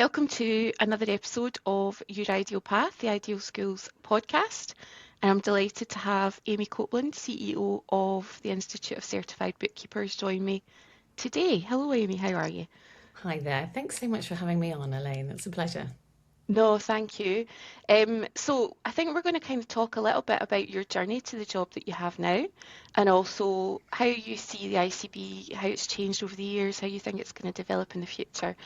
welcome to another episode of Your Ideal Path, the Ideal Schools podcast. And I'm delighted to have Ami Copeland, CEO of the Institute of Certified Bookkeepers, join me today. Hello, Ami, how are you? Hi there. Thanks so much for having me on, Elaine. It's a pleasure. No, thank you. So I think we're going to kind of talk a little bit about your journey to the job that you have now, and also how you see the ICB, how it's changed over the years, how you think it's going to develop in the future.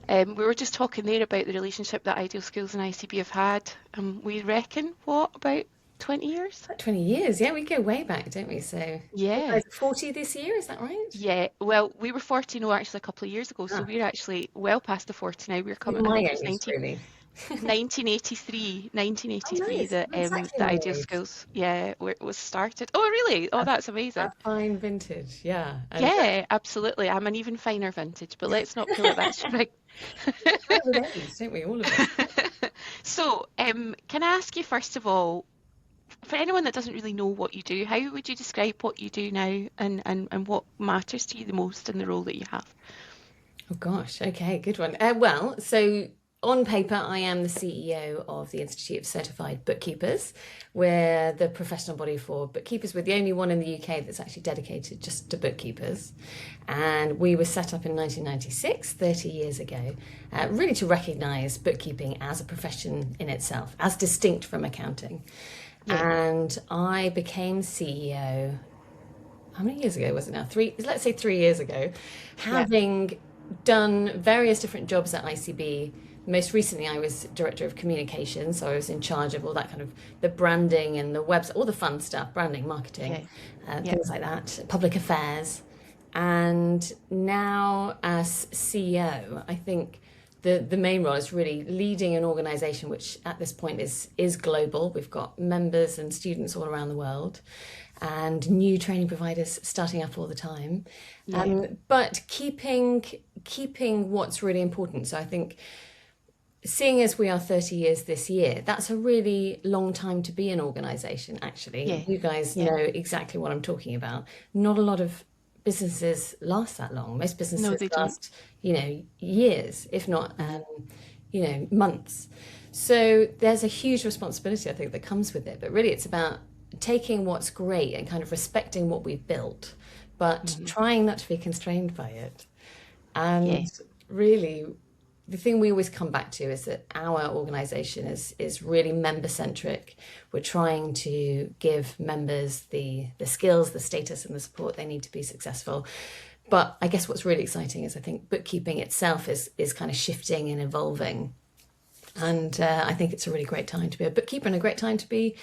We were just talking there about the relationship that Ideal Schools and ICB have had. We reckon, what, about 20 years? About 20 years. Yeah, we go way back, don't we? So you Yeah. guys are 40 this year, is that right? Yeah, well, we were 40 no, actually a couple of years ago, so Ah, we're actually well past the 40 now. We're you're coming, I my think it was age, really. Oh, 1983 nice. that Exactly the my Ideal age. Schools, yeah, was started. Oh, really? Oh, that's A amazing. fine vintage, yeah. And Yeah, absolutely. I'm an even finer vintage, but let's not pull at that string. grow with age, don't we? All of us. So, can I ask you first of all, for anyone that doesn't really know what you do, how would you describe what you do now and what matters to you the most in the role that you have? Oh gosh, okay, good one. So on paper, I am the CEO of the Institute of Certified Bookkeepers. We're the professional body for bookkeepers. We're the only one in the UK that's actually dedicated just to bookkeepers. And we were set up in 1996, 30 years ago, really to recognise bookkeeping as a profession in itself, as distinct from accounting. Yeah, And I became CEO, how many years ago was it now? Let's say 3 years ago, yeah, having done various different jobs at ICB. Most recently, I was director of communications, so I was in charge of all that kind of the branding and the website, all the fun stuff, branding, marketing, yeah, yeah, things like that, public affairs. And now, as CEO, I think the main role is really leading an organization which at this point is global. We've got members and students all around the world and new training providers starting up all the time. yeah, But keeping what's really important. So I think seeing as we are 30 years this year, that's a really long time to be an organization, actually. yeah, You guys yeah. know exactly what I'm talking about. Not a lot of businesses last that long. Most No, businesses they don't. last, years, if not, months. So there's a huge responsibility, I think, that comes with it. But really, it's about taking what's great and kind of respecting what we've built, but Hmm. trying not to be constrained by it. Yeah, And really, the thing we always come back to is that our organization is really member centric. We're trying to give members the skills, the status, and the support they need to be successful. But I guess what's really exciting is I think bookkeeping itself is kind of shifting and evolving. And I think it's a really great time to be a bookkeeper and a great time to be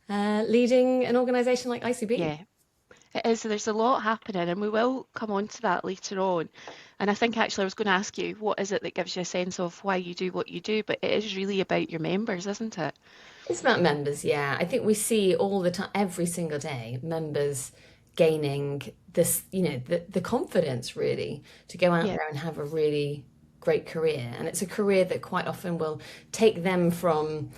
leading an organization like ICB. yeah. It is. There's a lot happening, and we will come on to that later on. And I think actually I was going to ask you, what is it that gives you a sense of why you do what you do? But it is really about your members, isn't it? It's about members, yeah. I think we see all the time, every single day, members gaining this, the confidence really to go out Yeah, there and have a really great career. And it's a career that quite often will take them from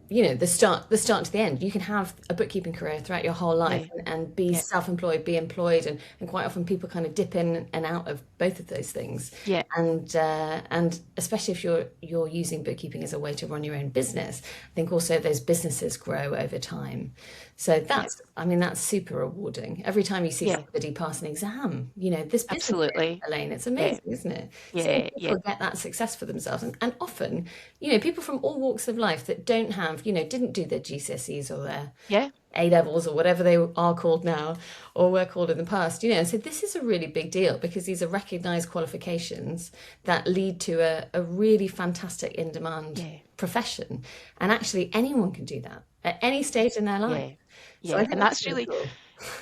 the start to the end. You can have a bookkeeping career throughout your whole life yeah, and be yeah, self-employed, be employed, and quite often people kind of dip in and out of both of those things. yeah, And especially if you're using bookkeeping as a way to run your own business, I think also those businesses grow over time. So yeah, that's super rewarding. Every time you see yeah, somebody pass an exam, this business, absolutely. Elaine, it's Yeah, amazing, isn't it? Seeing yeah, yeah, people get that success for themselves, and often, people from all walks of life that don't have, didn't do their GCSEs or their yeah, A levels or whatever they are called now or were called in the past, and so this is a really big deal because these are recognized qualifications that lead to a really fantastic in-demand yeah, profession. And actually anyone can do that at any stage in their life. yeah, So I yeah. think And that's that's really really, cool.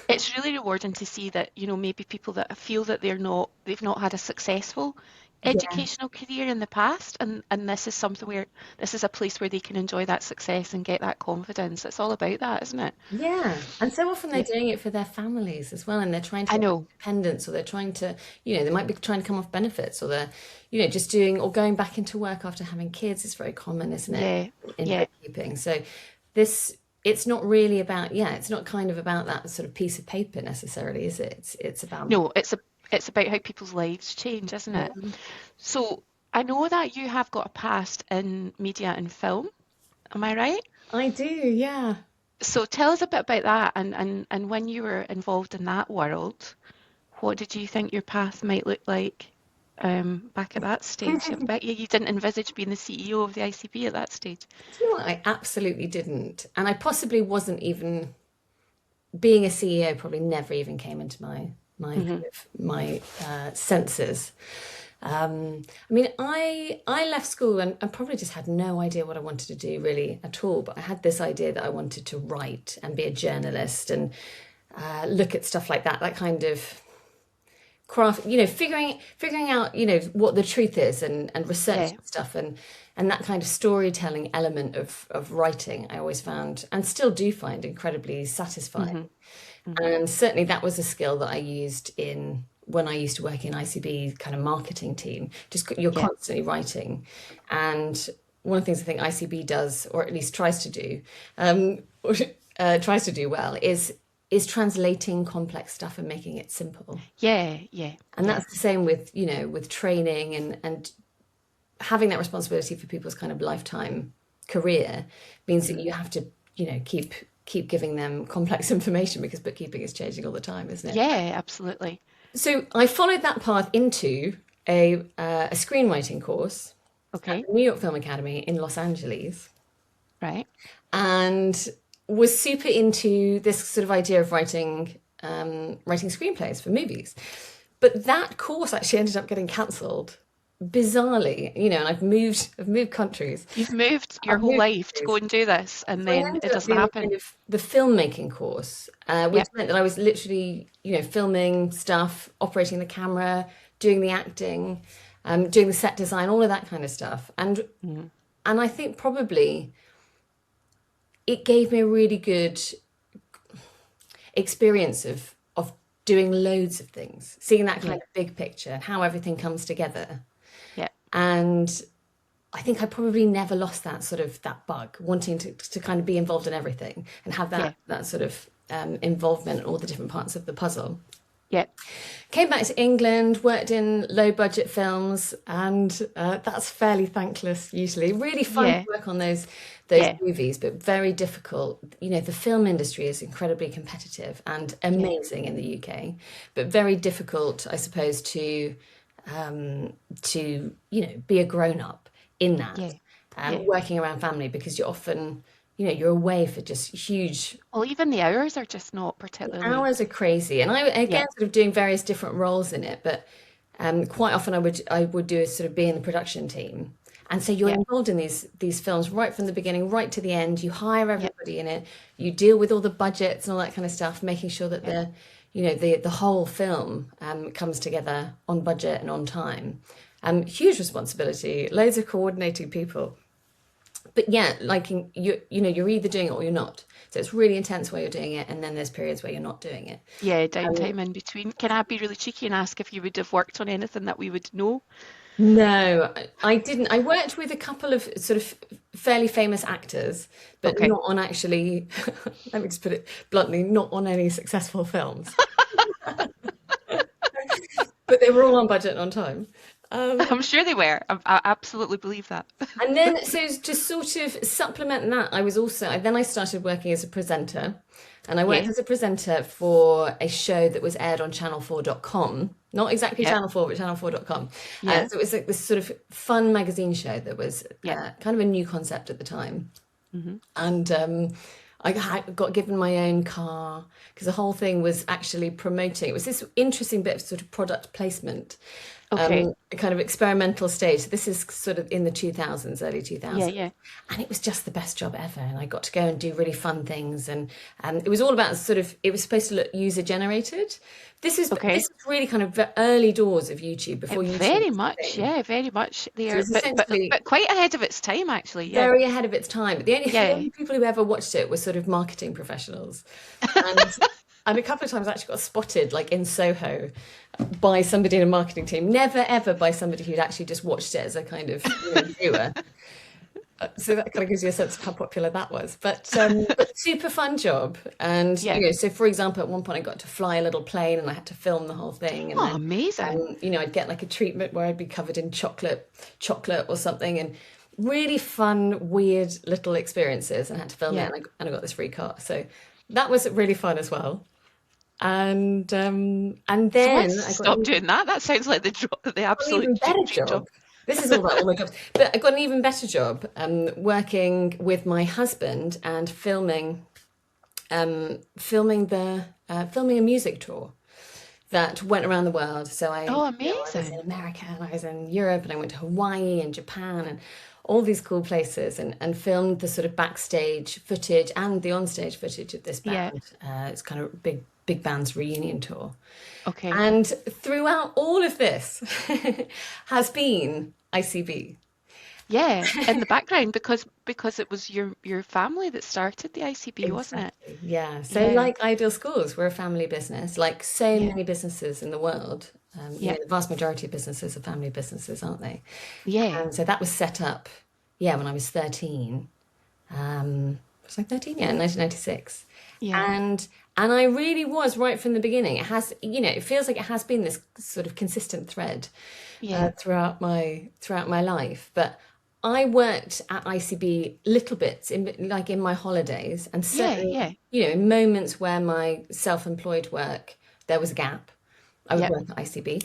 it's really rewarding to see that, maybe people that feel that they've not had a successful Yeah. educational career in the past, and this is something where this is a place where they can enjoy that success and get that confidence. It's all about that, isn't it? Yeah. And so often they're Yeah, doing it for their families as well. And they're trying to I get know. independence or they're trying to, they might be trying to come off benefits or they're, just doing or going back into work after having kids is very common, isn't it? Yeah, In yeah. bookkeeping. So this, it's not really about, it's not kind of about that sort of piece of paper necessarily, is it? It's about, No, it's about how people's lives change, isn't it? So I know that you have got a past in media and film. Am I right? I do, yeah. So tell us a bit about that and when you were involved in that world, what did you think your path might look like back at that stage? I bet you didn't envisage being the CEO of the ICB at that stage. Do you know what? I absolutely didn't. And I possibly wasn't even being a CEO probably never even came into Hmm. my senses. I mean, I left school and probably just had no idea what I wanted to do really at all. But I had this idea that I wanted to write and be a journalist and look at stuff like that, that kind of craft, figuring out, what the truth is and researching Yeah. stuff and that kind of storytelling element of writing I always found and still do find incredibly satisfying. Hmm. Hmm. And certainly that was a skill that I used in when I used to work in ICB kind of marketing team. Just you're Yeah. constantly writing. And one of the things I think ICB does, or at least tries to do, um, tries to do well, is translating complex stuff and making it simple. Yeah. Yeah. And Yeah. that's the same with, with training and having that responsibility for people's kind of lifetime career means that Hmm. you have to, keep giving them complex information because bookkeeping is changing all the time, isn't it? Yeah, absolutely. So I followed that path into a screenwriting course at Okay. the New York Film Academy in Los Angeles, Right. and was super into this sort of idea of writing screenplays for movies. But that course actually ended up getting cancelled, bizarrely. And I've moved countries. You've moved your I've whole moved life to countries. go and do this, and So I then ended it up doesn't doing the happen. kind of the filmmaking course, which Yep. meant that I was literally, filming stuff, operating the camera, doing the acting, doing the set design, all of that kind of stuff. Hmm. And I think probably it gave me a really good experience of doing loads of things, seeing that Yeah. kind of big picture and how everything comes together. Yeah. And I think I probably never lost that sort of that bug, wanting to kind of be involved in everything and have Yeah. that sort of involvement in all the different parts of the puzzle. Yeah. Came back to England, worked in low budget films, and that's fairly thankless usually. Really fun to Yeah. work on those Yeah. movies, but very difficult. The film industry is incredibly competitive and Yeah. amazing in the UK, but very difficult, I suppose, be a grown up in that, Yeah. Yeah. working around family because you're often, you're away for just huge. Well, even the hours are just not particularly. Hours are crazy, and I Yeah. again sort of doing various different roles in it, but quite often I would do is sort of be in the production team, and so you're Yeah. involved in these films right from the beginning, right to the end. You hire Yeah. everybody in it, you deal with all the budgets and all that kind of stuff, making sure that Yeah. the whole film comes together on budget and on time. Huge responsibility, loads of coordinating people. But yeah, like you're either doing it or you're not. So it's really intense while you're doing it, and then there's periods where you're not doing it. Yeah. Um, Downtime in between. Can I be really cheeky and ask if you would have worked on anything that we would know? no, I didn't. I worked with a couple of sort of fairly famous actors, but Okay. not on actually, let me just put it bluntly, not on any successful films. But they were all on budget and on time. Um, I'm sure they were. I absolutely believe that. And then, so to sort of supplement that, then I started working as a presenter. And I worked Yeah. as a presenter for a show that was aired on channel4.com. Not exactly Yeah. Channel 4, but channel4.com. Yeah. So it was like this sort of fun magazine show that was Yeah. kind of a new concept at the time. Hmm. And got given my own car because the whole thing was actually promoting. It was this interesting bit of sort of product placement, Okay. a kind of experimental stage. So this is sort of in the 2000s, early Yeah. 2000s. Yeah. And it was just the best job ever. And I got to go and do really fun things. And it was all about sort of, it was supposed to look user generated. This Okay. is really kind of the early doors of YouTube before YouTube Very was a much. thing. Yeah. Very much So there, it's but but essentially but quite ahead of its time, actually. Yeah. very ahead of its time. But the only, the Yeah. only people who ever watched it were sort of marketing professionals. And and a couple of times I actually got spotted like in Soho by somebody in a marketing team. Never ever by somebody who'd actually just watched it as a kind of viewer. So that kind of gives you a sense of how popular that was. But super fun job. And, Yeah. so for example, at one point I got to fly a little plane and I had to film the whole thing. And Oh, then, amazing. I'd get like a treatment where I'd be covered in chocolate or something. And really fun, weird little experiences and I had to film it. Yeah. And I got this free car. So that was really fun as well. And So let's then I got stop doing that. That sounds like the an absolute even better dream job. job. This is all about all my jobs. But I got an even better job working with my husband and filming a music tour that went around the world. So Oh, I was in amazing. America and I was in Europe and I went to Hawaii and Japan and all these cool places and filmed the sort of backstage footage and the onstage footage of this Yeah. band. It's kind of big band's reunion tour. Okay. And throughout all of this has been ICB. Yeah, in the background because it was your family that started the ICB, wasn't it? Exactly. Yeah. So, Yeah. like Ideal Schools, we're a family business, like so Yeah. many businesses in the world. Yeah. The vast majority of businesses are family businesses, aren't they? Yeah. And so that was set up, yeah, when I was 13. Was I 13? Yeah, in 1996. Yeah. And I really was right from the beginning. It has, it feels like it has been this sort of consistent thread Yeah. throughout my life. But I worked at ICB little bits in my holidays, and Yeah. certainly, Yeah. in moments where my self-employed work there was a gap, I would Yep. work at ICB.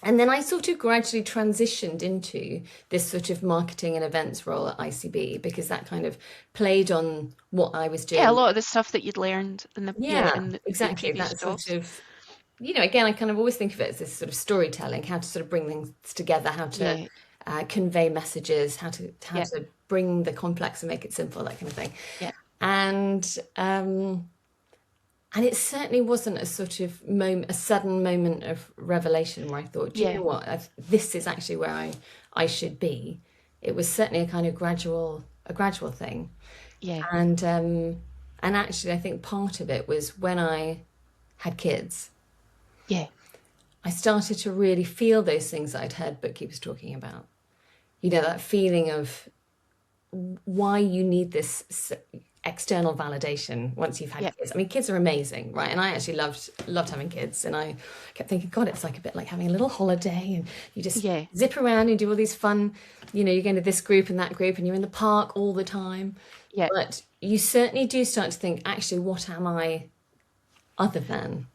And then I sort of gradually transitioned into this sort of marketing and events role at ICB because that kind of played on what I was Yeah, a doing. lot of the stuff that you'd learned in the yeah, Yeah, in your exactly. previous That sort jobs. of, again, I kind of always think of it as this sort of storytelling, how to sort of bring things together, how to Yeah. convey messages, how Yeah. to bring the complex and make it simple, that kind of thing. Yeah. And and it certainly wasn't a sort of a sudden moment of revelation where I thought, do you Yeah. know what, this is actually where I should be. It was certainly a kind of gradual thing. Yeah. And actually, I think part of it was when I had kids, Yeah. I started to really feel those things that I'd heard bookkeepers talking about. That feeling of why you need this external validation once you've had Yeah. kids. I mean, kids are amazing, right? And I actually loved having kids, and I kept thinking, God, it's like a bit like having a little holiday, and you just Yeah. zip around and do all these fun, you're going to this group and that group, and you're in the park all the time. Yeah. But you certainly do start to think, actually, what am I other than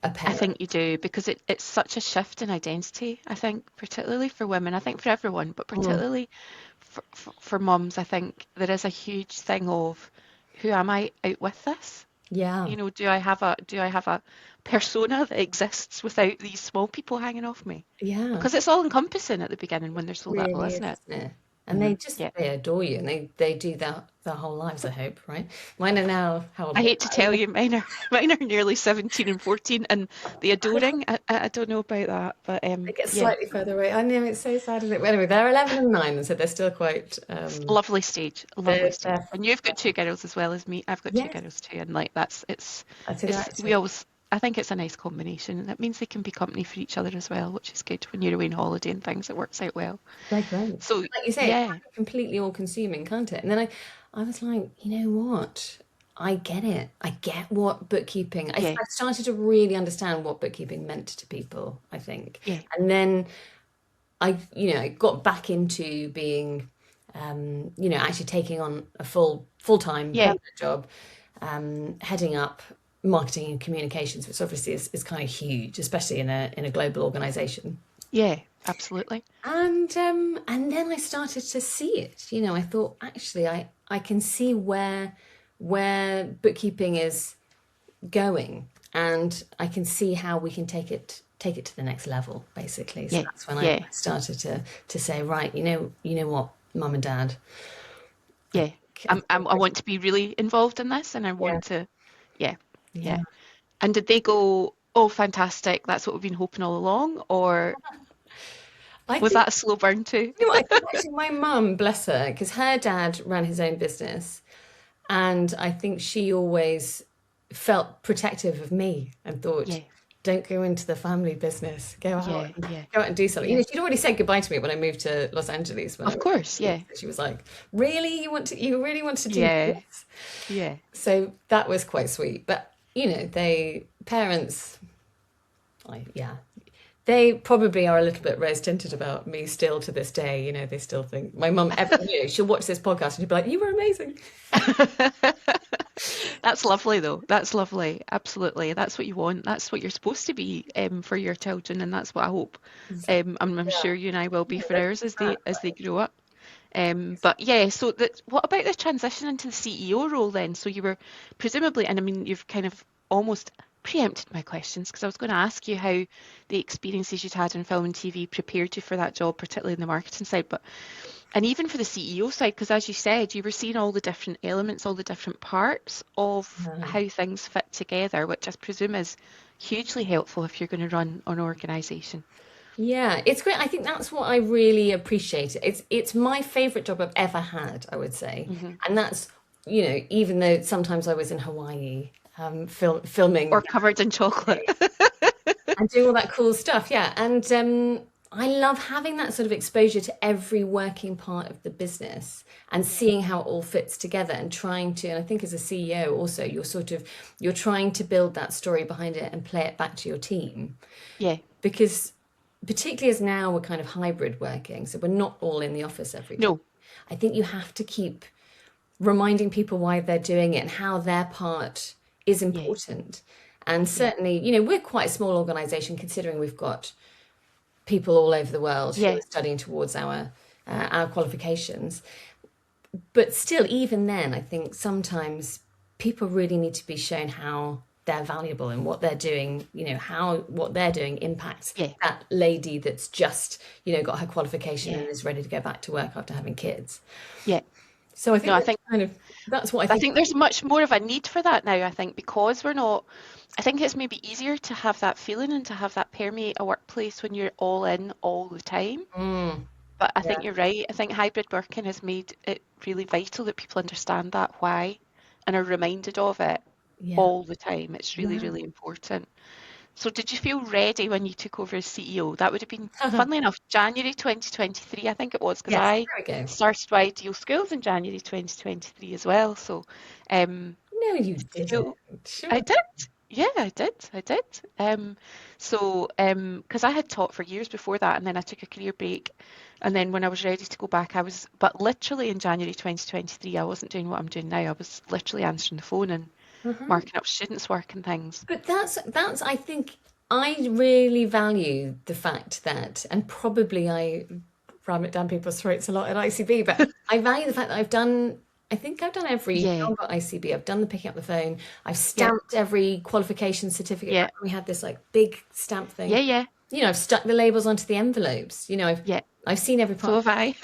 a I parent? think you do because it's such a shift in identity, I think, particularly for women. I think for everyone, but Mm, particularly for mums, I think there is a huge thing of who am I out with this? yeah, Do I have a persona that exists without these small people hanging off me? yeah. Because it's all encompassing at the beginning when they're so little, Really isn't is, it? isn't it? And Yeah. they adore you, and they do their whole lives, I hope, right? Mine are now, how old I are hate to tell you, mine are nearly 17 and 14, and the they? adoring, I don't know about that, but They get yeah, slightly further away. I know, it's so sad, isn't it? Well, anyway, they're 11 and 9, and so they're still quite, lovely stage, lovely stage. they're, And you've got two girls as well as me. I've got two yes, girls too, and like it's I'd say they're it's we actually, always. I think it's a nice combination, and that means they can be company for each other as well, which is good when you're away on holiday and things. It works out well. they're great. So Like you say, it can yeah, be completely all consuming, can't it? And then I was like, you know what? I get it. I get what bookkeeping, yeah, I started to really understand what bookkeeping meant to people, I think. yeah, And then I got back into being, actually taking on a full-time yeah, permanent job, heading up marketing and communications, which obviously is kind of huge, especially in a global organization. yeah, absolutely. And then I started to see it. I thought actually I can see where bookkeeping is going, and I can see how we can take it to the next level, basically. So Yeah, that's when I yeah, started to say, right, you know what, mum and dad, I yeah. think, I think I want to be really involved in this, and I yeah, want to, yeah, yeah. yeah. And did they go, oh, fantastic, that's what we've been hoping all along? Or I was think, that a slow burn too? I think actually my mum, bless her, because her dad ran his own business, and I think she always felt protective of me and thought, Yeah, don't go into the family business. Yeah, yeah, Go out and do something. You yeah. know, she'd already said goodbye to me when I moved to Los Angeles when I Of was course, 19. yeah, So she was like, "Really, you really want to do yeah, this?" yeah. So that was quite sweet. But you know, they parents, yeah, they probably are a little bit rose tinted about me still to this day. You know, they still think my mum. You know, she'll watch this podcast and she'll be like, "You were amazing." That's lovely, though. That's lovely. Absolutely. That's what you want. That's what you're supposed to be for your children, and that's what I hope. I'm Yeah, sure you and I will be for that's ours as they right. grow up. But yeah, so what about the transition into the CEO role then? So you were presumably, and I mean, you've kind of almost preempted my questions because I was going to ask you how the experiences you'd had in film and TV prepared you for that job, particularly in the marketing side. But and even for the CEO side, because as you said, you were seeing all the different elements, all the different parts of Yeah. how things fit together, which I presume is hugely helpful if you're going to run an organization. Yeah, it's great. I think that's what I really appreciate. It's my favorite job I've ever had, I would say. Hmm. And that's, you know, even though sometimes I was in Hawaii, filming Or covered in chocolate. and doing all that cool stuff. Yeah. And I love having that sort of exposure to every working part of the business and Yeah. seeing how it all fits together and trying to, and I think as a CEO also, you're trying to build that story behind it and play it back to your team Yeah. because particularly as now we're kind of hybrid working, so we're not all in the office every day. No. I think you have to keep reminding people why they're doing it and how their part is Yeah. important. And Yeah. certainly, you know, we're quite a small organization considering we've got people all over the world who Yeah. are studying towards our qualifications. But still, even then, I think sometimes people really need to be shown how they're valuable and what they're doing, you know, how what they're doing impacts Yeah. that lady that's just, you know, got her qualification and Yeah. is ready to go back to work after having kids. Yeah. So I No, think that's what I I think. think there's much more of a need for that now, I think, because we're not, I think it's maybe easier to have that feeling and to have that permeate a workplace when you're all in all the time. Mm, But I think yeah, you're right. I think hybrid working has made it really vital that people understand that why and are reminded of it yeah, all the time. It's really, yeah. really important. So did you feel ready when you took over as CEO? That would have been, funnily enough, January 2023, I think it was, because Yes, I there we go. started my Ideal Schools in January 2023 as well. So No, you did you didn't. feel I Sure. did? Yeah, I did. I did. So, because I had taught for years before that, and then I took a career break, and then when I was ready to go back, but literally in January 2023, I wasn't doing what I'm doing now. I was literally answering the phone and Uh-huh. marking up students' work and things. But that's I think I really value the fact that, and probably I ram it down people's throats a lot at ICB, but I value the fact that I think I've done every Yeah, job at ICB. I've done the picking up the phone. I've yeah, stamped every qualification certificate. yeah, Back when we had this like big stamp yeah, thing. yeah, You know, I've stuck the labels onto the envelopes. You know, yeah. I've seen every So part, have I.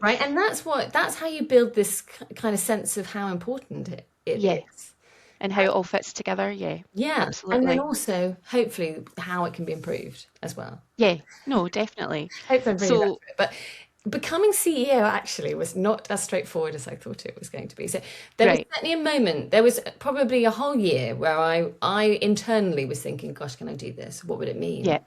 right? And that's how you build this kind of sense of how important it Yeah, is. and how it all fits together. Yeah, Yeah, and then absolutely. also hopefully how it can be improved as well. Yeah, no, definitely. Hopefully I'm bringing that So, to it. But becoming CEO actually was not as straightforward as I thought it was going to be. So there was right. certainly a moment, there was probably a whole year where I internally was thinking, gosh, can I do this? What would it mean? Yeah,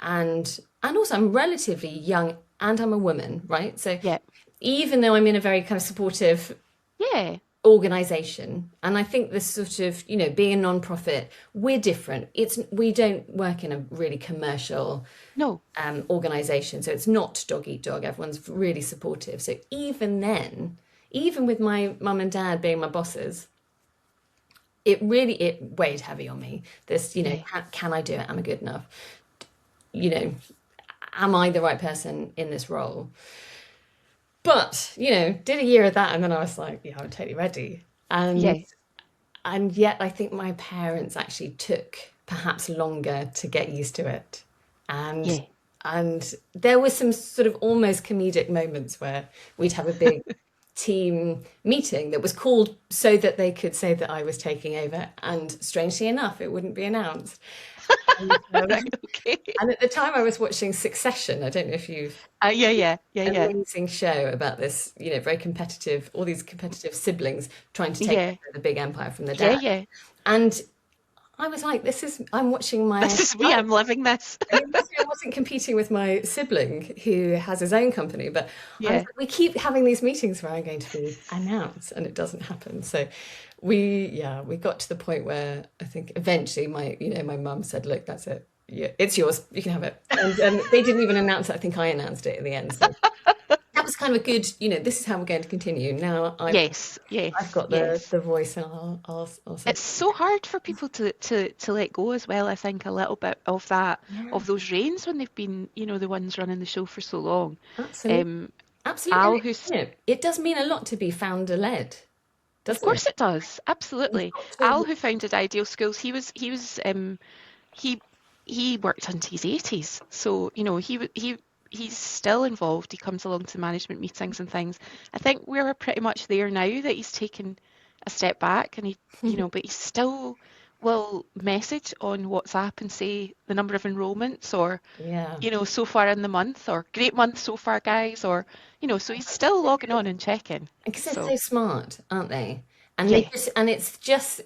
And also I'm relatively young and I'm a woman, right? So yeah, even though I'm in a very kind of supportive yeah. organization, and I think this sort of, you know, being a non-profit, we're different. We don't work in a really commercial No, organization, so it's not dog eat dog. Everyone's really supportive. So even then, even with my mum and dad being my bosses, it weighed heavy on me. This, you know, yeah, can I do it? Am I good enough? You know, am I the right person in this role? But, you know, did a year of that and then I was like, yeah, I'm totally ready. yeah, And yet I think my parents actually took perhaps longer to get used to it. And yeah. and there were some sort of almost comedic moments where we'd have a big team meeting that was called so that they could say that I was taking over. And strangely enough, it wouldn't be announced. And, Right, okay. and at the time, I was watching Succession. I don't know if you've Yeah, yeah, yeah, yeah, amazing show about this, you know, very competitive, all these competitive siblings trying to take yeah, over the big empire from the yeah, dad. yeah, And I was like, this is, I'm watching my This is me, life. I'm living this. I mean, obviously I wasn't competing with my sibling who has his own company, but I was Yeah. like, we keep having these meetings where I'm going to be announced and it doesn't happen. So yeah, we got to the point where I think eventually my mum said, look, that's it. Yeah, it's yours. You can have it. And they didn't even announce it. I think I announced it in the end. So that was kind of a good, this is how we're going to continue. Now Yes, I've yes, got yes. the voice and I'll say, It's so hard for people to let go as well, I think, a little bit of that, yeah, of those reins when they've been, the ones running the show for so long. absolutely. Um, Absolutely. And Al, who's it does mean a lot to be founder led, Of doesn't it? course it does, You've absolutely. got Al, to, who founded Ideal Schools, he he worked into his 80s, so he's still involved. He comes along to management meetings and things. I think we're pretty much there now that he's taken a step back, and but he still will message on WhatsApp and say the number of enrollments, or yeah. so far in the month, or great month so far, guys, or so he's still logging on and checking. Because they're So so smart, aren't they? And yeah,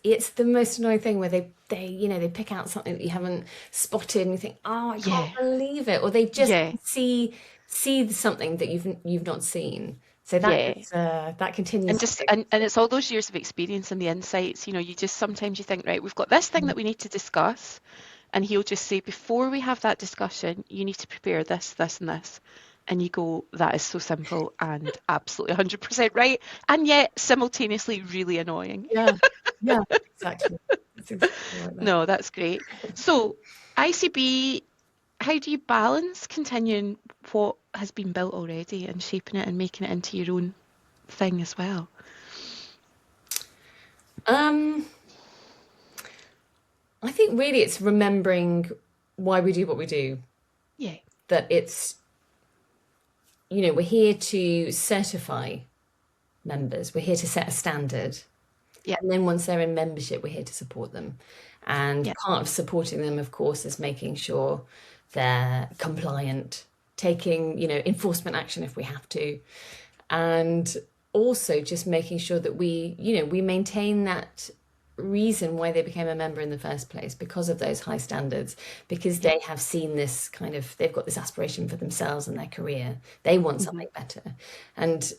it's the most annoying thing where they pick out something that you haven't spotted and you think, oh, I can't yeah, believe it. Or they just yeah. see something that you've not seen. So Yeah. that continues And to just do. and it's all those years of experience and the insights, you just sometimes you think, right, we've got this thing that we need to discuss, and he'll just say, before we have that discussion, you need to prepare this, this, and this. And you go, that is so simple and absolutely 100% right, and yet simultaneously really annoying. Yeah, yeah, exactly. That's exactly right there. No, that's great. So, ICB, how do you balance continuing what has been built already and shaping it and making it into your own thing as well? Um, I think really it's remembering why we do what we do. Yeah, That it's, we're here to certify members. We're here to set a standard. yeah, And then once they're in membership, we're here to support them. And yeah, part of supporting them, of course, is making sure they're compliant, taking, enforcement action if we have to. And also just making sure that we maintain that reason why they became a member in the first place, because of those high standards, because yeah. they have seen this they've got this aspiration for themselves and their career. They want Hmm. something better. And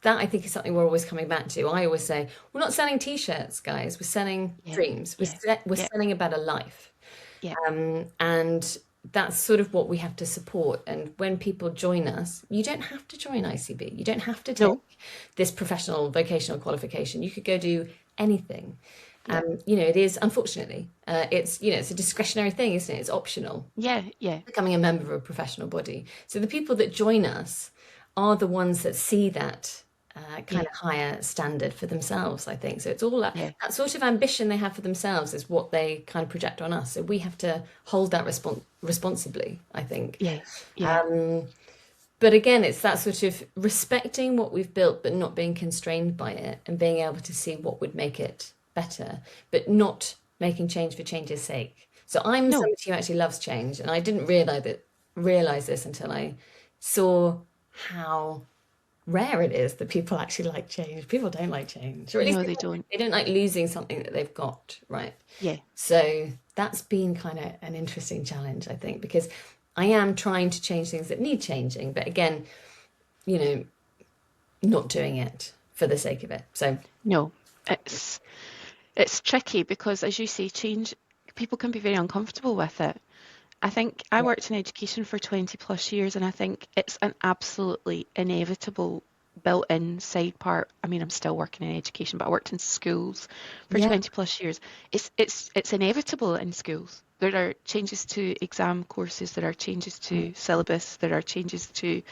that, I think, is something we're always coming back to. I always say, we're not selling t-shirts, guys. We're selling Yeah, dreams. yeah, We're yeah, selling a better life. yeah, And that's sort of what we have to support. And when people join us, you don't have to join ICB. You don't have to take no, this professional vocational qualification. You could go do anything. yeah, It is, unfortunately, it's a discretionary thing, isn't it? It's optional, yeah, yeah, becoming a member of a professional body. So the people that join us are the ones that see that kind yeah, of higher standard for themselves, I think. So it's all yeah, that sort of ambition they have for themselves is what they kind of project on us. So we have to hold that responsibly, I think. yeah, yeah, But again, it's that sort of respecting what we've built, but not being constrained by it, and being able to see what would make it better, but not making change for change's sake. So I'm no, somebody who actually loves change, and I didn't realize this until I saw how rare it is that people actually like change. People don't like change, or at least no, they don't. they don't like losing something that they've got, right? Yeah, So that's been kind of an interesting challenge, I think, because I am trying to change things that need changing, but again, you know, not doing it for the sake of it. So no, it's it's tricky because, as you say, change, people can be very uncomfortable with it. I think I yeah, worked in education for 20 plus years, and I think it's an absolutely inevitable built-in side part. I mean, I'm still working in education, but I worked in schools for yeah, 20 plus years. It's inevitable in schools. There are changes to exam courses, there are changes to syllabus, there are changes to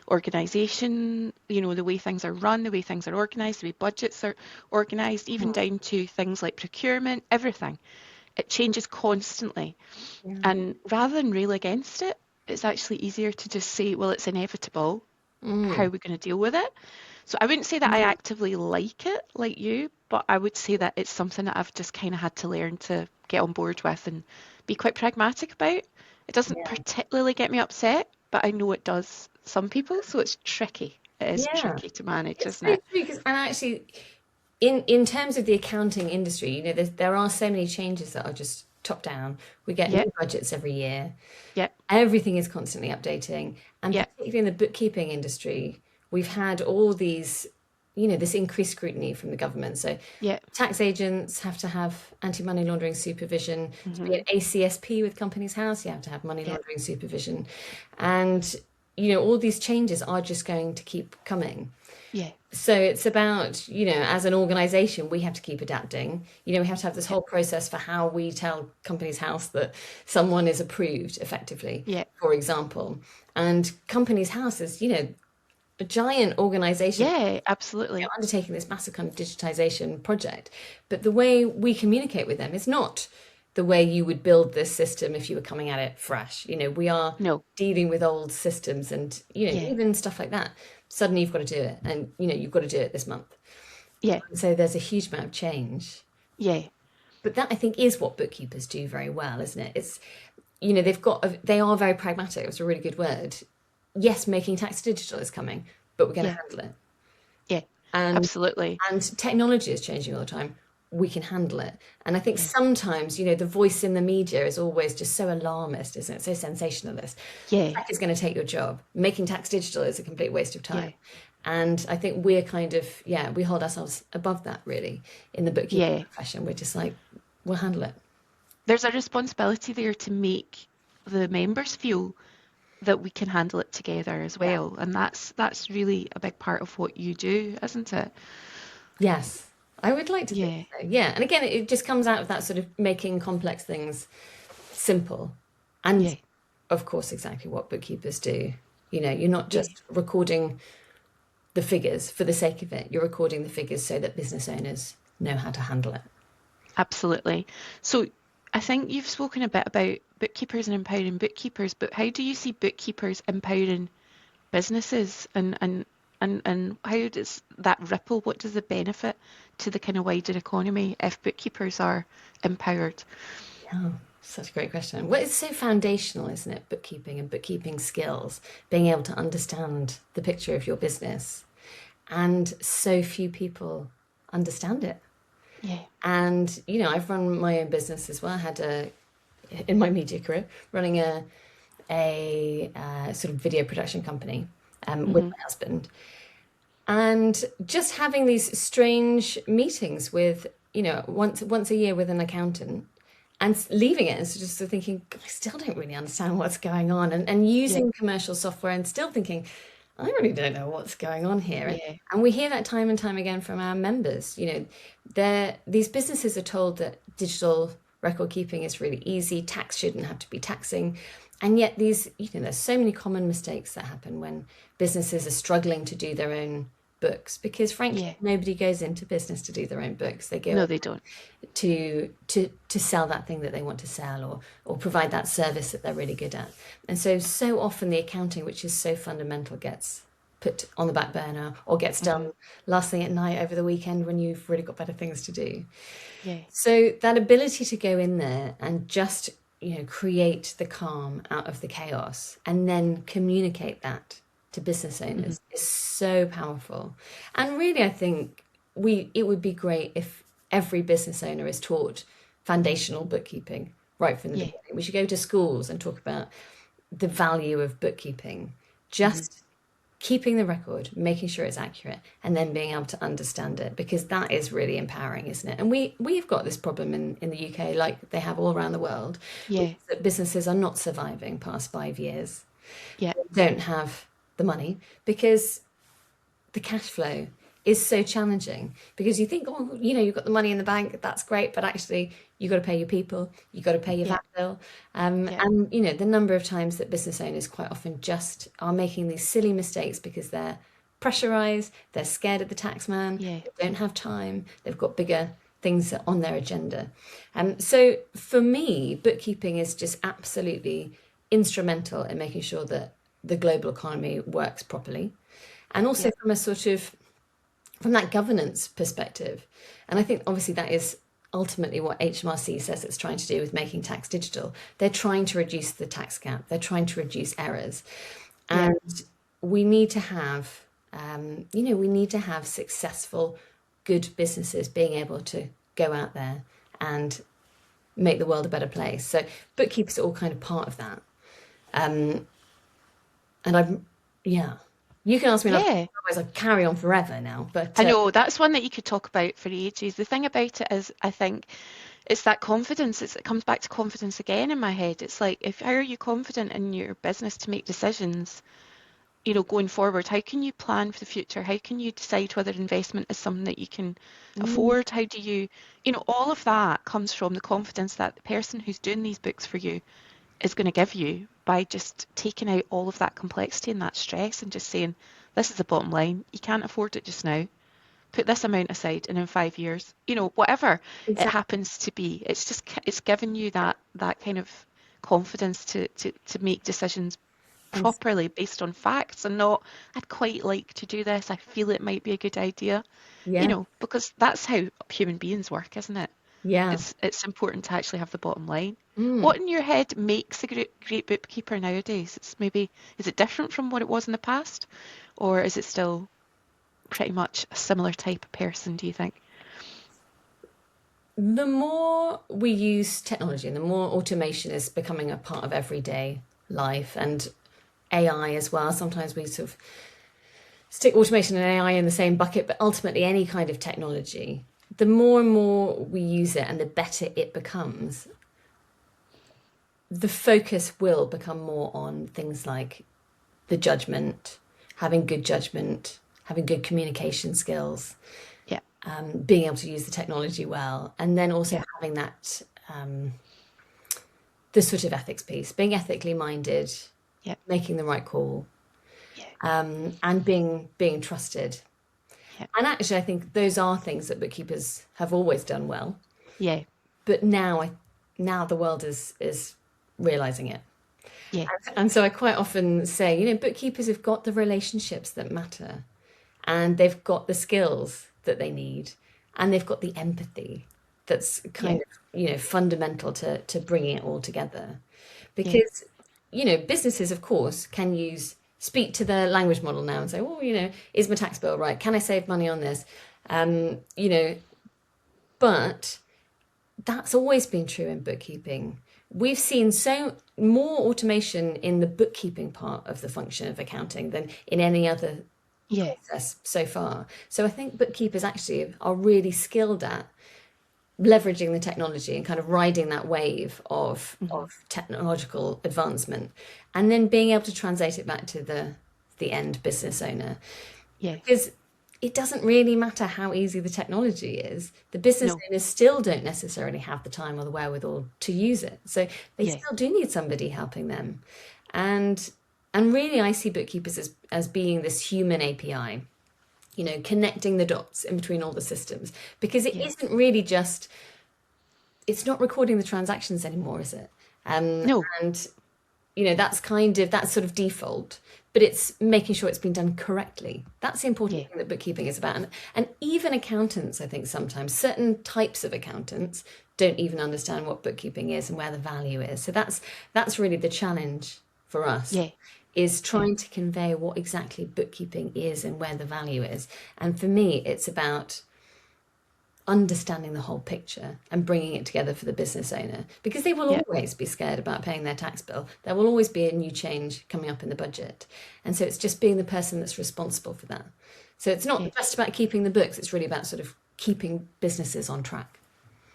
organisation, the way things are run, the way things are organised, the way budgets are organised, even down to things like procurement, everything. It changes constantly. yeah. And rather than rail against it, it's actually easier to just say, well, it's inevitable. How Mm, are we going to deal with it? So I wouldn't say that I actively like it like you, but I would say that it's something that I've just kind of had to learn to get on board with and be quite pragmatic about. It doesn't yeah, particularly get me upset, but I know it does some people, so it's tricky. It is yeah. tricky to manage, It's isn't so it? true because, and actually, in terms of the accounting industry, there are so many changes that are just top down. We get yeah, new budgets every year. yeah, Everything is constantly updating. And yeah, particularly in the bookkeeping industry, we've had all these, this increased scrutiny from the government. So yeah. tax agents have to have anti-money laundering supervision. To be an Hmm. ACSP with Companies House, you have to have money Yeah, laundering supervision. And, all these changes are just going to keep coming. yeah, So it's about, as an organization, we have to keep adapting. We have to have this yeah, whole process for how we tell Companies House that someone is approved effectively, yeah, for example. And Companies House is, a giant organization yeah, absolutely. undertaking this massive kind of digitization project. But the way we communicate with them is not the way you would build this system if you were coming at it fresh. We are No, dealing with old systems and, yeah, even stuff like that. Suddenly you've got to do it and, you've got to do it this month. yeah, And so there's a huge amount of change. yeah, But that I think is what bookkeepers do very well, isn't it? It's, they are very pragmatic. It's a really good word. Yes, making tax digital is coming, but we're going to yeah, handle it. yeah, And absolutely. technology is changing all the time. We can handle it. And I think Yeah, sometimes, the voice in the media is always just so alarmist, isn't it? So sensationalist. yeah, Tech is going to take your job. Making tax digital is a complete waste of time. yeah, And I think we're kind of, we hold ourselves above that really in the bookkeeping yeah. profession. We're just like, we'll handle it. There's a responsibility there to make the members feel that we can handle it together as Yeah. well. And that's really a big part of what you do, isn't it? Yes, I would like to think Yeah, so. Yeah. And again, it just comes out of that sort of making complex things simple. And yeah, of course, exactly what bookkeepers do. You're not yeah, just recording the figures for the sake of it. You're recording the figures so that business owners know how to handle it. absolutely. So I think you've spoken a bit about bookkeepers and empowering bookkeepers, but how do you see bookkeepers empowering businesses and how does that ripple? What does the benefit to the kind of wider economy if bookkeepers are empowered? Yeah, such a great question. Well, it's so foundational, isn't it? Bookkeeping and bookkeeping skills, being able to understand the picture of your business. And so few people understand it. Yeah. And, I've run my own business as well. In my media career, running a sort of video production company with Hmm. my husband. And just having these strange meetings with, once a year with an accountant and leaving it and so just thinking, I still don't really understand what's going on. And Yeah. using commercial software and still thinking, I really don't know what's going on here. And, Yeah. and we hear that time and time again from our members. These businesses are told that digital record keeping is really easy, tax shouldn't have to be taxing. And yet there's so many common mistakes that happen when businesses are struggling to do their own books because frankly Yeah. nobody goes into business to do their own books. They go No, they don't. to sell that thing that they want to sell or provide that service that they're really good at. And so often the accounting, which is so fundamental, gets put on the back burner or gets Hmm. done last thing at night over the weekend when you've really got better things to do. Yeah. So that ability to go in there and just, create the calm out of the chaos and then communicate that to business Hmm. owners is so powerful. And really, I think it would be great if every business owner is taught foundational bookkeeping right from the Yeah. beginning. We should go to schools and talk about the value of bookkeeping. Hmm. Just keeping the record, making sure it's accurate, and then being able to understand it, because that is really empowering, isn't it? And we've got this problem in the UK, like they have all around the world, which Yeah. is that businesses are not surviving past 5 years. Yeah. They don't have the money because the cash flow is so challenging because you think, oh, you've got the money in the bank, that's great, but actually you've got to pay your people, you've got to pay your Yeah. VAT bill. Yeah. And, the number of times that business owners quite often just are making these silly mistakes because they're pressurized, they're scared of the tax man, Yeah. they don't have time, they've got bigger things on their agenda. So for me, bookkeeping is just absolutely instrumental in making sure that the global economy works properly. And also Yeah. from that governance perspective. And I think obviously that is ultimately what HMRC says it's trying to do with making tax digital. They're trying to reduce the tax gap. They're trying to reduce errors. Yeah. And we need to have, we need to have successful, good businesses being able to go out there and make the world a better place. So bookkeepers are all kind of part of that. Um, and I'm, yeah, you can ask me another question, Yeah. otherwise I'll carry on forever now. But I know that's one that you could talk about for ages. The thing about it is, I think it's that confidence. It comes back to confidence again in my head. It's like, if how are you confident in your business to make decisions, going forward? How can you plan for the future? How can you decide whether investment is something that you can mm, afford? How do all of that comes from the confidence that the person who's doing these books for you is going to give you by just taking out all of that complexity and that stress and just saying, this is the bottom line. You can't afford it just now. Put this amount aside, and in 5 years, whatever it exactly. happens to be, it's given you that kind of confidence to make decisions And properly based on facts and not, I'd quite like to do this. I feel it might be a good idea, yeah, because that's how human beings work, isn't it? yeah. It's important to actually have the bottom line. Mm. What in your head makes a great bookkeeper nowadays? Is it different from what it was in the past, or is it still pretty much a similar type of person, do you think? The more we use technology and the more automation is becoming a part of everyday life and AI as well. Sometimes we sort of stick automation and AI in the same bucket, but ultimately any kind of technology, the more and more we use it and the better it becomes, the focus will become more on things like the judgment, having good communication skills, Yeah, being able to use the technology well, and then also yeah, having that the sort of ethics piece, being ethically minded, yeah, making the right call, yeah, and being trusted. yeah, And actually, I think those are things that bookkeepers have always done well. yeah, But now the world is realizing it. yeah, And so I quite often say, bookkeepers have got the relationships that matter, and they've got the skills that they need, and they've got the empathy that's yeah, kind of fundamental to bringing it all together. yeah, Because businesses, of course, can speak to the language model now and say, well, is my tax bill right? Can I save money on this? Um, you know, but that's always been true in bookkeeping. We've seen so more automation in the bookkeeping part of the function of accounting than in any other yeah, process so far. So I think bookkeepers actually are really skilled at leveraging the technology and kind of riding that wave hmm, of technological advancement, and then being able to translate it back to the end business owner, yeah, because it doesn't really matter how easy the technology is. The business no, owners still don't necessarily have the time or the wherewithal to use it. So they yeah, still do need somebody helping them. And and really I see bookkeepers as being this human API, connecting the dots in between all the systems. Because it yeah, isn't really just, it's not recording the transactions anymore, is it? no, And that's sort of default, but it's making sure it's been done correctly. That's the important yeah, thing that bookkeeping is about. And even accountants, I think sometimes certain types of accountants don't even understand what bookkeeping is and where the value is. So that's really the challenge for us, yeah, is yeah, trying to convey what exactly bookkeeping is and where the value is. And for me, it's about understanding the whole picture and bringing it together for the business owner, because they will yeah, always be scared about paying their tax bill. There will always be a new change coming up in the budget. And so it's just being the person that's responsible for that. So it's yeah, not just about keeping the books, it's really about sort of keeping businesses on track.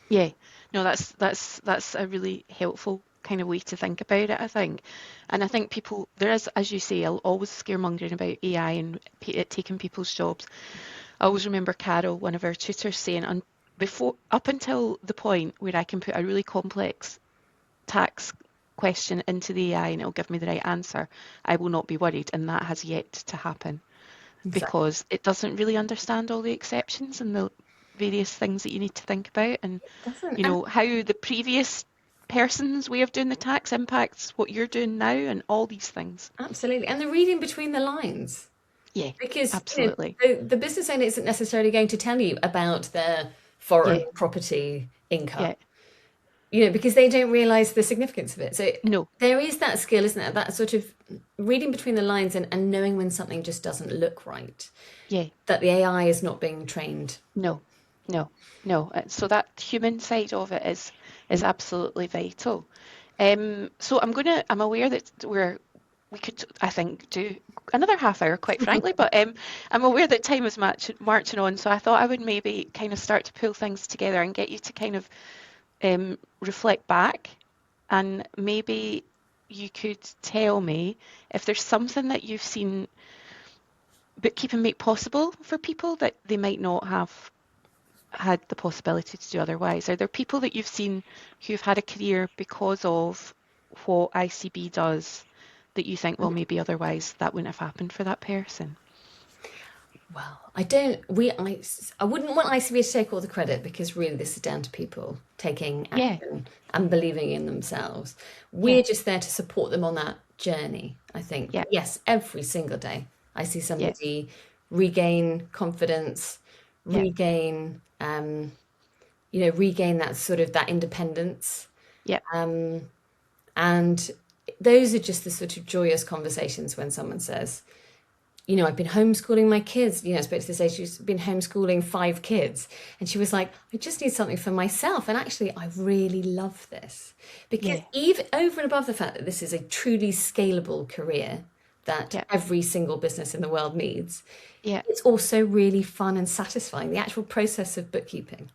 yeah. No, that's a really helpful kind of way to think about it, I think. And I think people, there is, as you say, always scaremongering about AI and it taking people's jobs. I always remember Carol, one of our tutors, saying, up until the point where I can put a really complex tax question into the AI and it'll give me the right answer, I will not be worried. And that has yet to happen Exactly. because it doesn't really understand all the exceptions and the various things that you need to think about, and Doesn't and how the previous person's way of doing the tax impacts what you're doing now and all these things. Absolutely. And the reading between the lines. Yeah, Because absolutely. the business owner isn't necessarily going to tell you about their foreign Yeah, property income, yeah. because they don't realize the significance of it. So No, there is that skill, isn't there? That sort of reading between the lines and knowing when something just doesn't look right, yeah. that the AI is not being trained. No, no, no. So that human side of it is absolutely vital. So I'm aware that we could, I think, do another half hour, quite frankly, but I'm aware that time is marching on, so I thought I would maybe kind of start to pull things together and get you to kind of reflect back, and maybe you could tell me if there's something that you've seen bookkeeping make possible for people that they might not have had the possibility to do otherwise. Are there people that you've seen who've had a career because of what ICB does that you think, well, maybe otherwise that wouldn't have happened for that person? Well, I don't. I wouldn't want ICB to take all the credit because really this is down to people taking Yeah, action and believing in themselves. We're yeah, just there to support them on that journey, I think. yeah, But yes, every single day I see yeah, somebody regain confidence, yeah, regain, regain that sort of that independence. yeah, And those are just the sort of joyous conversations when someone says, I've been homeschooling my kids. I spoke to this lady who's been homeschooling 5 kids. And she was like, I just need something for myself. And actually, I really love this. Because yeah, even over and above the fact that this is a truly scalable career that yeah, every single business in the world needs, yeah, it's also really fun and satisfying. The actual process of bookkeeping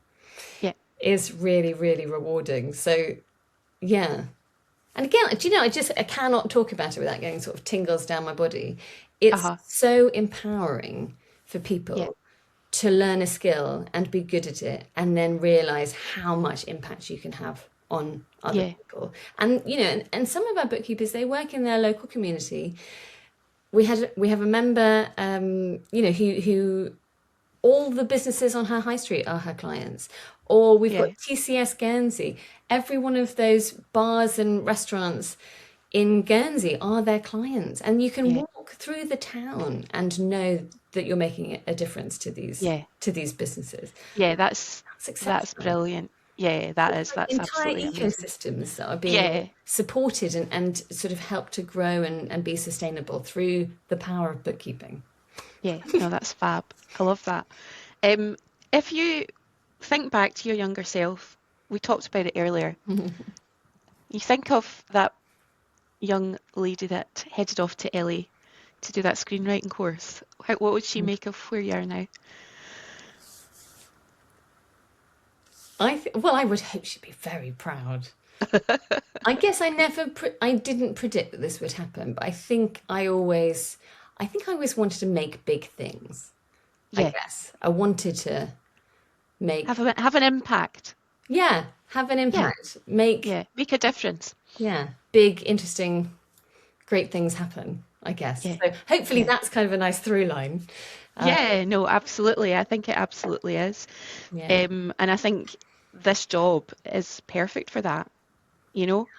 yeah. is really, really rewarding. So, yeah. And again, do you know, I cannot talk about it without getting sort of tingles down my body. It's Uh-huh. so empowering for Yeah, people to learn a skill and be good at it and then realize how much impact you can have on other yeah, people. And and some of our bookkeepers, they work in their local community. We have a member who all the businesses on her high street are her clients. Or we've got yeah, TCS Guernsey. Every one of those bars and restaurants in Guernsey are their clients. And you can yeah, walk through the town and know that you're making a difference yeah, to these businesses. yeah. That's That's exceptional. brilliant. Yeah, that is. Like That's entire absolutely amazing. ecosystems that are being Yeah, supported and sort of helped to grow and be sustainable through the power of bookkeeping. yeah. No, that's fab. I love that. Um, if you think back to your younger self, we talked about it earlier. You think of that young lady that headed off to LA to do that screenwriting course. What would she make of where you are now? Well, I would hope she'd be very proud. I guess I didn't predict that this would happen, but I think I always wanted to make big things. I Yeah, guess I wanted to make, have an impact. yeah, have an Yeah, impact, make, yeah, make a difference. yeah, big, interesting, great things happen. I guess. Yeah, So hopefully yeah. that's kind of a nice through line. Yeah, no, absolutely. I think it absolutely is. Yeah. And I think this job is perfect for that.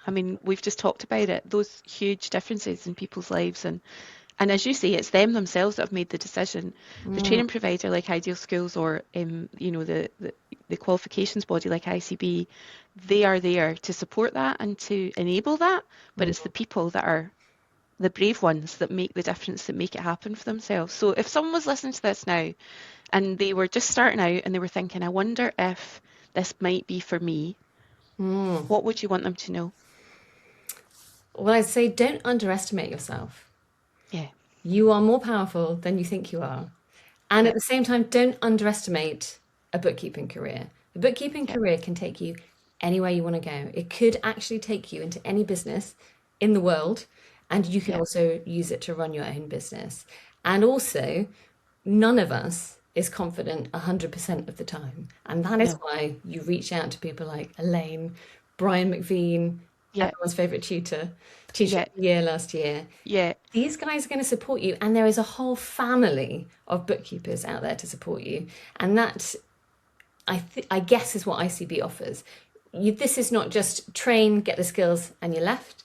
I mean, we've just talked about it, those huge differences in people's lives. And as you say, it's them themselves that have made the decision. The Mm, training provider like Ideal Schools or, the qualifications body like ICB, they are there to support that and to enable that. But it's the mm. people that are the brave ones that make the difference, that make it happen for themselves. So if someone was listening to this now and they were just starting out and they were thinking, I wonder if this might be for me, Mm. what would you want them to know? Well, I'd say don't underestimate yourself. Yeah, You are more powerful than you think you are. And at yeah, the same time, don't underestimate a bookkeeping career. The bookkeeping yeah, career can take you anywhere you want to go. It could actually take you into any business in the world, and you can yeah, also use it to run your own business. And also, none of us is confident 100% of the time. And that is no, why you reach out to people like Elaine, Brian McVean, yeah, everyone's favourite teacher yeah, of the year last year. yeah, These guys are going to support you, and there is a whole family of bookkeepers out there to support you. And that, I guess, is what ICB offers. This is not just train, get the skills, and you're left.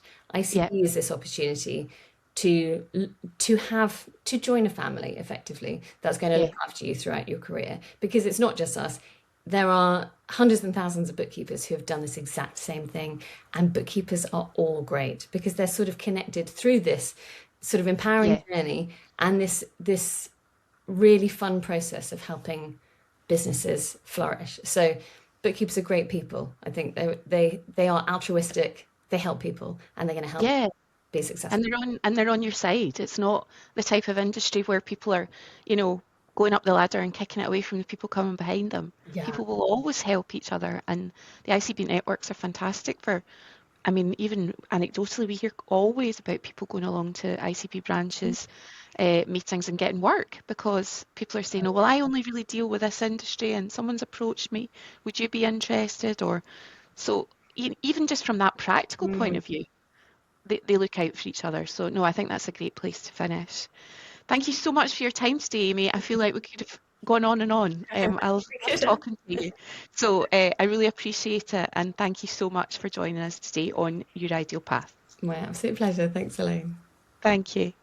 yeah, ICB is this opportunity to to join a family effectively that's going to yeah, look after you throughout your career, because it's not just us. There are hundreds and thousands of bookkeepers who have done this exact same thing, and bookkeepers are all great because they're sort of connected through this sort of empowering yeah, journey and this really fun process of helping businesses flourish. So bookkeepers are great people. I think they are altruistic. They help people, and they're going to help Yeah, be and successful. they're on your side. It's not the type of industry where people are, you know, going up the ladder and kicking it away from the people coming behind them. Yeah. People will always help each other, and the ICB networks are fantastic for. I mean, even anecdotally, we hear always about people going along to ICB branches, meetings and getting work because people are saying, oh, well, I only really deal with this industry and someone's approached me. Would you be interested? Or so even just from that practical point Mm. of view, they look out for each other. So no, I think that's a great place to finish. Thank you so much for your time today, Amy. I feel like we could have gone on and on. I love talking to you. So I really appreciate it. And thank you so much for joining us today on Your Ideal Path. My absolute pleasure. Thanks, Elaine. Thank you.